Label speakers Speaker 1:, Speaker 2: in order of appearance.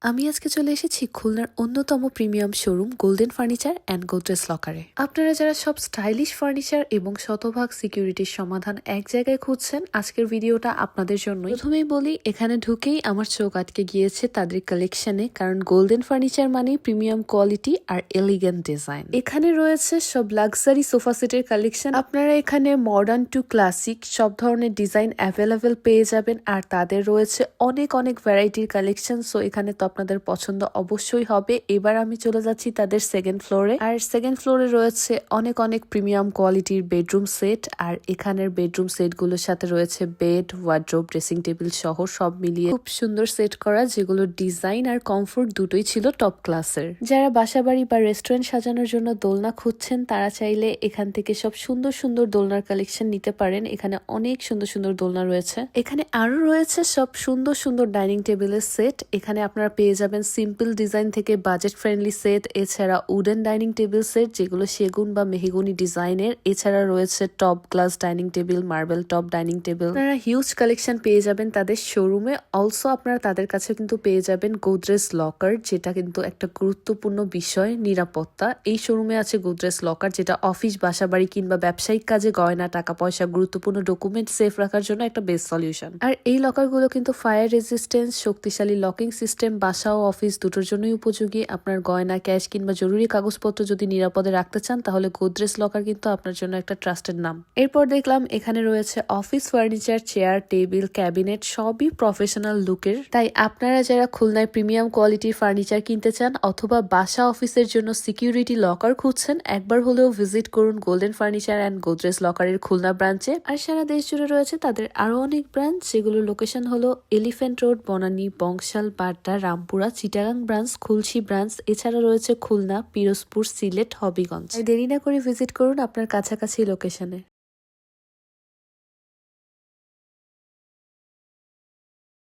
Speaker 1: আমি আজকে চলে এসেছি খুলনার অন্যতম premium showroom golden furniture and Godrej লকারে। আপনারা যারা সব স্টাইলিশ ফার্নিচার এবং শতভাগ সিকিউরিটির সমাধান এক জায়গায় খুঁজছেন, আজকের ভিডিওটা আপনাদের জন্য। প্রথমেই বলি, এখানে ঢুকেই আমার চোখ আটকে গিয়েছে তাদের কালেকশনে, কারণ গোল্ডেন ফার্নিচার মানেই প্রিমিয়াম কোয়ালিটি আর এলিগেন্ট ডিজাইন। এখানে রয়েছে সব লাক্সারি সোফা সেটের কালেকশন। আপনারা এখানে মডার্ন টু ক্লাসিক সব ধরনের ডিজাইন অ্যাভেলেবেল পেয়ে যাবেন, আর তাদের রয়েছে অনেক অনেক ভ্যারাইটির কালেকশন। সো এখানে তো আপনাদের পছন্দ অবশ্যই হবে। এবার আমি চলে যাচ্ছি তাদের সেকেন্ড ফ্লোরে, আর সেকেন্ড ফ্লোরে রয়েছে অনেক অনেক প্রিমিয়াম কোয়ালিটির বেডরুম সেট, আর এখানের বেডরুম সেট গুলোর সাথে রয়েছে বেড, ওয়ার্ড্রোব, ড্রেসিং টেবিল সহ সব মিলিয়ে খুব সুন্দর সেট করা, যেগুলো ডিজাইন আর কমফোর্ট দুটোই ছিল টপ ক্লাসের। যারা বাসাবাড়ি বা রেস্টুরেন্ট সাজানোর জন্য দোলনা খুঁজছেন, তারা চাইলে এখান থেকে সব সুন্দর সুন্দর দোলনার কালেকশন নিতে পারেন। এখানে অনেক সুন্দর সুন্দর দোলনা রয়েছে। এখানে আরো রয়েছে সব সুন্দর সুন্দর ডাইনিং টেবিলের সেট। এখানে আপনারা পেয়ে যাবেন সিম্পল ডিজাইন থেকে বাজেট ফ্রেন্ডলি সেট, এছাড়া উডেন ডাইনিং টেবিল সেট যেগুলো সেগুন বা মেহগনি ডিজাইনের। এছাড়া রয়েছে top glass dining table, marble top dining table. আপনারা হিউজ কালেকশন পেয়ে যাবেন তাদের শোরুমে। অলসো আপনারা তাদের কাছে কিন্তু পেয়ে যাবেন গোদরেজ লকার, যেটা কিন্তু একটা গুরুত্বপূর্ণ বিষয়, নিরাপত্তা। এই শোরুমে আছে গোদরেজ লকার, যেটা অফিস, বাসাবাড়ি কিংবা ব্যবসায়িক কাজে গয়না, টাকা পয়সা, গুরুত্বপূর্ণ ডকুমেন্ট সেফ রাখার জন্য একটা বেস্ট সলিউশন। আর এই লকারগুলো কিন্তু ফায়ার রেজিস্ট্যান্স, শক্তিশালী লকিং সিস্টেম, বাসা ও অফিস দুটোর জন্যই উপযোগী। আপনার গয়না, ক্যাশ কিংবা জরুরি কাগজপত্র যদি নিরাপদে রাখতে চান, তাহলে গোদরেজ লকার কিন্তু আপনার জন্য একটা ট্রাস্টেড নাম। এরপর দেখলাম এখানে রয়েছে office furniture, chair, table, cabinet সবই প্রফেশনাল লুকের। তাই আপনারা যারা খুলনায় প্রিমিয়াম কোয়ালিটির ফার্নিচার কিনতে চান অথবা বাসা অফিসের জন্য সিকিউরিটি লকার খুঁজছেন, একবার হলেও ভিজিট করুন গোল্ডেন ফার্নিচার অ্যান্ড গোদরেজ লকারের খুলনা ব্রাঞ্চে। আর সারা দেশ জুড়ে রয়েছে তাদের আরো অনেক ব্রাঞ্চ, যেগুলোর লোকেশন হলো elephant road, Banani, Bangshal, Badda, Rampura, Chittagong branch, Khulshi branch. এছাড়া রয়েছে খুলনা, পিরোজপুর, সিলেট, হবিগঞ্জ। দেরি না করে ভিজিট করুন আপনার কাছাকাছি লোকেশনে।